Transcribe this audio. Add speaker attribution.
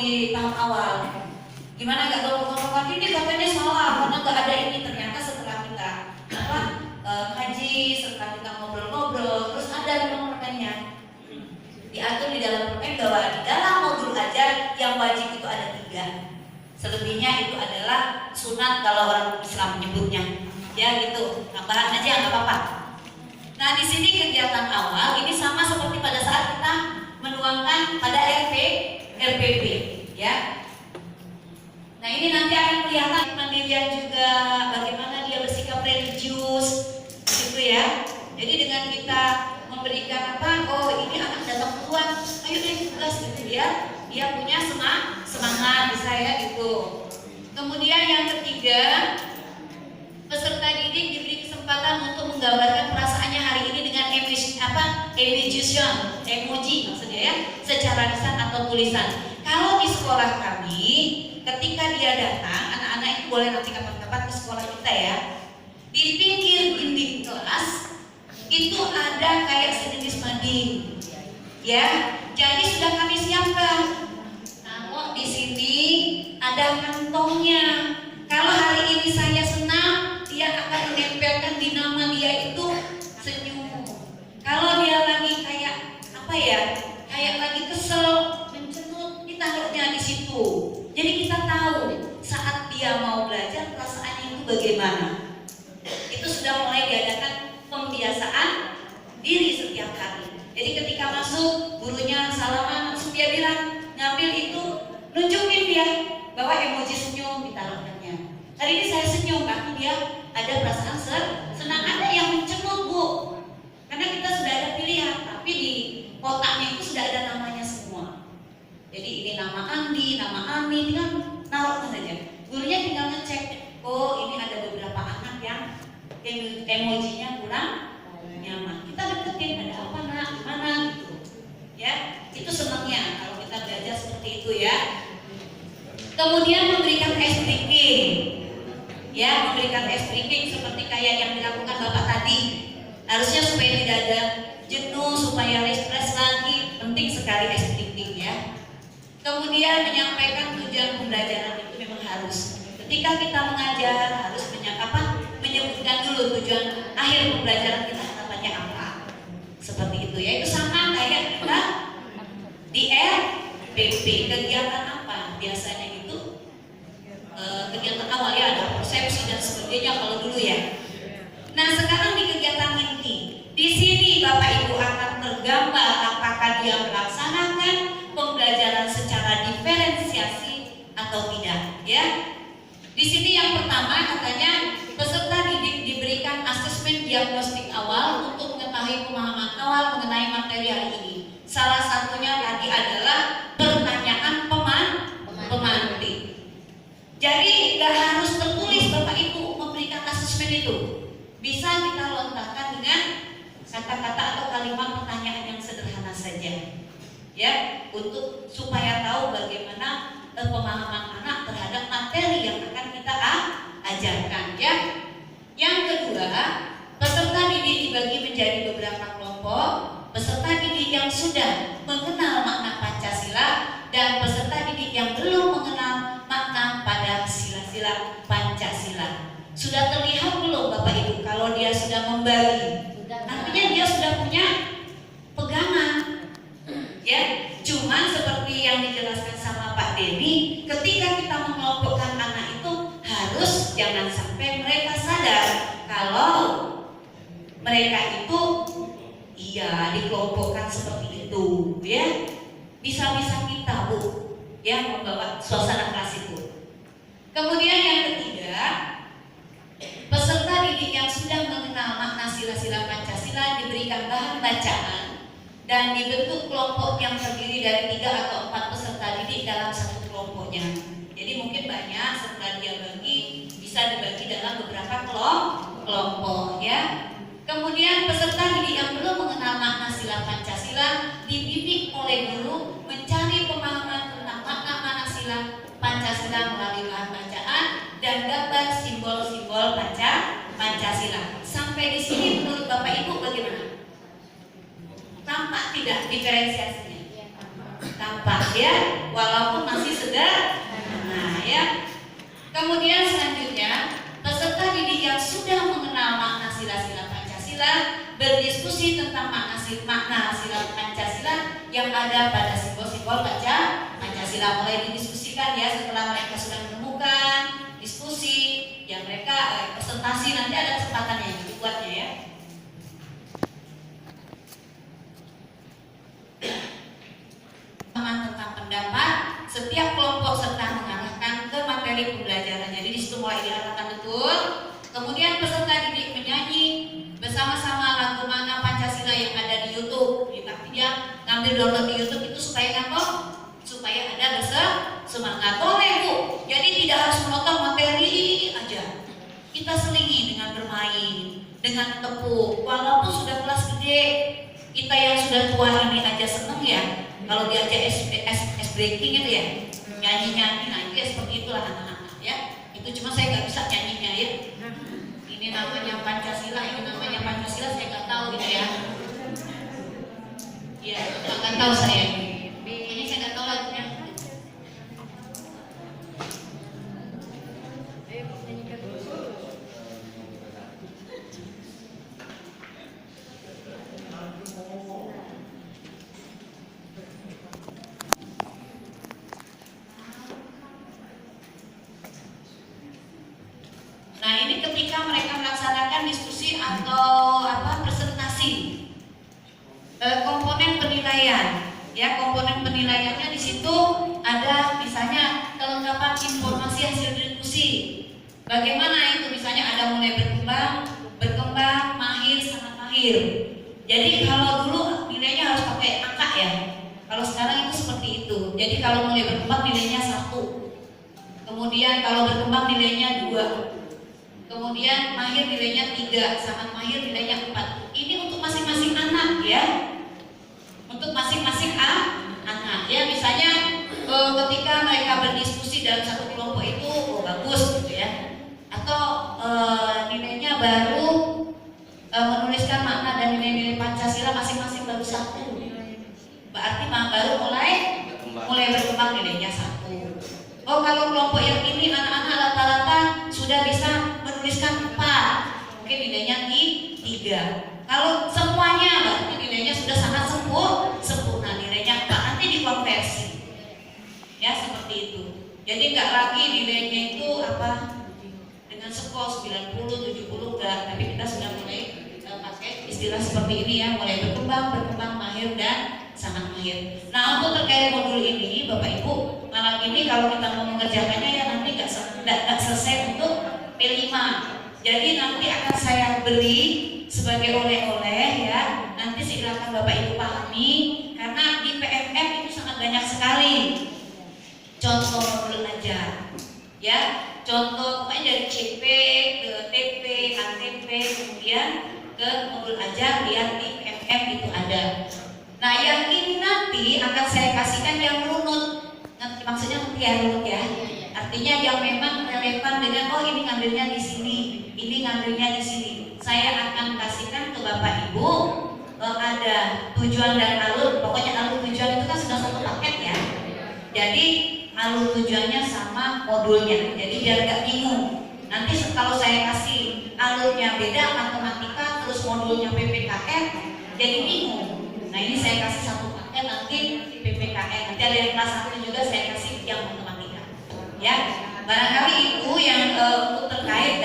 Speaker 1: di tahap awal. Gimana nggak gampang-gampang ini katanya salah karena nggak ada ini. Ternyata setelah kita kaji, setelah kita ngobrol-ngobrol, terus ada memang permennya diatur di dalam permen bahwa di dalam modul ajar yang wajib itu ada 3. Selebihnya itu adalah sunat kalau orang Islam menyebutnya. Ya gitu, tambahan aja nggak apa-apa. Nah di sini kegiatan awal ini sama seperti pada saat kita menuangkan pada RPP, ya. Nah ini nanti akan kelihatan kemandirian juga, bagaimana dia bersikap religius, gitu ya. Jadi dengan kita memberikan oh ini anak datang duluan, ayo deh tugas gitu ya. Dia punya semangat bisa ya gitu. Kemudian yang ketiga, peserta didik diberi kesempatan untuk menggambarkan perasaannya hari ini dengan emoji maksudnya ya, secara lisan atau tulisan. Kalau di sekolah kami, ketika dia datang, anak-anak itu boleh nanti kapan-kapan ke sekolah kita ya. Di pinggir dinding kelas itu ada kayak sejenis mading, ya. Jadi sudah kami siapkan. Kalau di sini ada kantongnya. Kalau hari ini saya senang, dia akan menempelkan di nama dia itu senyum. Kalau dia lagi kayak kayak lagi kesel, mencenut, ditaruhnya di situ. Jadi kita tahu saat dia mau belajar perasaannya itu bagaimana. Itu sudah mulai diadakan pembiasaan diri setiap hari. Jadi ketika masuk, gurunya salaman, langsung dia bilang, ngambil itu, nunjukin dia bahwa emoji senyum ditaruhkannya. Hari ini saya senyum, tapi dia ada perasaan senang. Ada yang mencenut, Bu. Karena kita sudah ada pilihan, tapi di kotaknya itu sudah ada namanya semua. Jadi ini nama Andi, nama Ami, tinggal naruh saja. Gurunya tinggal ngecek, oh ini ada beberapa anak yang emojinya kurang nyaman. Kita deketin, ada apa nak, gimana gitu. Ya, itu senangnya kalau kita belajar seperti itu ya. Kemudian memberikan ice breaking. Ya, memberikan ice breaking seperti kayak yang dilakukan Bapak tadi. Harusnya supaya tidak ada jenuh, supaya refresh lagi. Penting sekali ice breaking ya. Kemudian menyampaikan tujuan pembelajaran itu memang harus. Ketika kita mengajar harus menyebutkan dulu tujuan akhir pembelajaran kita namanya apa. Seperti itu ya. Itu sama kayak kita di RPP. Kegiatan apa? Biasanya itu kegiatan awal ya, ada persepsi dan sebagainya kalau dulu ya. Nah sekarang di kegiatan inti, di sini Bapak Ibu akan tergambar apakah dia melaksanakan pembelajaran secara diferensiasi atau tidak, ya. Di sini yang pertama katanya peserta didik diberikan asesmen diagnostik awal untuk mengetahui pemahaman awal mengenai materi hari ini. Salah satunya tadi adalah pertanyaan pemantik. Jadi nggak harus tertulis Bapak Ibu memberikan asesmen itu. Bisa kita lontarkan dengan kata-kata atau kalimat pertanyaan yang sederhana saja, ya, untuk supaya tahu bagaimana pemahaman anak terhadap materi yang akan kita ajarkan, ya. Yang kedua, peserta didik dibagi menjadi beberapa kelompok. Peserta didik yang sudah mengenal makna Pancasila dan peserta didik yang belum mengenal makna pada sila-sila Pancasila. Sudah terlihat belum Bapak Ibu kalau dia sudah membagi? Artinya dia sudah punya pegangan, ya. Cuman seperti yang dijelaskan sama Pak Denny, ketika kita mengelompokkan anak itu harus jangan sampai mereka sadar kalau mereka itu dikelompokkan seperti itu, ya. Bisa-bisa kita, Bu, ya, membawa suasana kelas itu. Kemudian yang ketiga, peserta didik yang sudah mengenal makna sila-sila Pancasila diberikan bahan bacaan dan dibentuk kelompok yang terdiri dari 3 atau 4 peserta didik dalam satu kelompoknya. Jadi mungkin banyak setelah dia bagi bisa dibagi dalam beberapa kelompok, ya. Kemudian peserta didik yang belum mengenal makna sila Pancasila dibimbing oleh guru mencari pemahaman tentang makna sila Pancasila melalui bahan bacaan dan gambar simbol-simbol Pancasila. Sampai di sini menurut Bapak Ibu bagaimana? Tampak tidak diferensiasinya? Tampak ya, walaupun masih Kemudian selanjutnya, peserta didik yang sudah mengenal makna sila-sila Pancasila berdiskusi tentang makna sila Pancasila yang ada pada simbol-simbol Pancasila. Mulai didiskusikan ya, setelah mereka sudah menemukan, diskusi, yang mereka presentasi, nanti ada kesempatannya dibuatnya ya. Tentang pendapat, setiap kelompok serta mengarahkan ke materi pembelajaran. Jadi disitu mulai diarahkan betul. Kemudian peserta didik menyanyi bersama-sama lagu makna Pancasila yang ada di YouTube. Tapi dia ngambil download di YouTube itu supaya apa? Supaya ada semangat. Boleh Bu. Jadi tidak harus menonton materi aja. Kita selingi dengan bermain, dengan tepuk. Walaupun sudah kelas gede, kita yang sudah tua ini aja seneng ya. Kalau diajak es breaking itu ya, nyanyi-nyanyi, nah itu ya seperti itulah anak-anak ya. Itu cuma saya nggak bisa nyanyinya ya. Ini namanya Pancasila, ini namanya Pancasila, saya nggak tahu gitu ya. Iya, nggak tahu saya. Ini saya nggak tahu lagunya. Nah ini ketika mereka melaksanakan diskusi atau presentasi komponen penilaian, ya komponen penilaiannya di situ ada misalnya kelengkapan informasi hasil diskusi. Bagaimana itu misalnya ada mulai berkembang, mahir, sangat mahir. Jadi kalau dulu nilainya harus pakai angka ya. Kalau sekarang itu seperti itu. Jadi kalau mulai berkembang nilainya 1. Kemudian kalau berkembang nilainya 2. Kemudian mahir nilainya 3, sangat mahir nilainya 4. Ini untuk masing-masing anak ya. Untuk masing-masing anak ya. Misalnya ketika mereka berdiskusi dalam satu kelompok itu bagus gitu ya. Atau nilainya baru menuliskan makna dan nilai-nilai Pancasila masing-masing baru 1. Berarti baru mulai berkembang nilainya 1. Oh kalau kelompok yang ini anak-anak rata-rata sudah bisa menuliskan 4, mungkin nilainya 3. Kalau semuanya berarti nilainya sudah sangat sempurna, nilainya 4, nanti dikonversi. Ya seperti itu. Jadi nggak lagi nilainya itu dengan skor 90, 70 enggak, tapi kita sudah mulai pakai istilah seperti ini ya, mulai berkembang, mahir dan sangat mahir. Nah untuk terkait modul ini Bapak Ibu, malam ini kalau kita mau mengerjakannya ya nanti nggak selesai untuk P5. Jadi nanti akan saya beri sebagai oleh-oleh ya. Nanti silakan Bapak Ibu pahami karena di PMM itu sangat banyak sekali contoh modul aja. Ya, contoh pokoknya dari CP ke TP, ATP, kemudian ke modul ajar lihat di PMM itu ada. Nah yang ini nanti akan saya kasihkan yang runut. Nanti maksudnya nanti ya runut ya. Artinya yang memang relevan dengan ini ngambilnya di sini, ini ngambilnya di sini. Saya akan kasihkan ke Bapak Ibu ada tujuan dan alur. Pokoknya alur tujuan itu kan sudah satu paket ya. Jadi alur tujuannya sama modulnya. Jadi biar gak bingung. Nanti kalau saya kasih alurnya beda matematika terus modulnya PPKN jadi bingung. Nah ini saya kasih satu paket nanti PPKN. Nanti ada yang kelas 1 juga saya kasih yang matematika. Ya, barangkali itu yang untuk terkait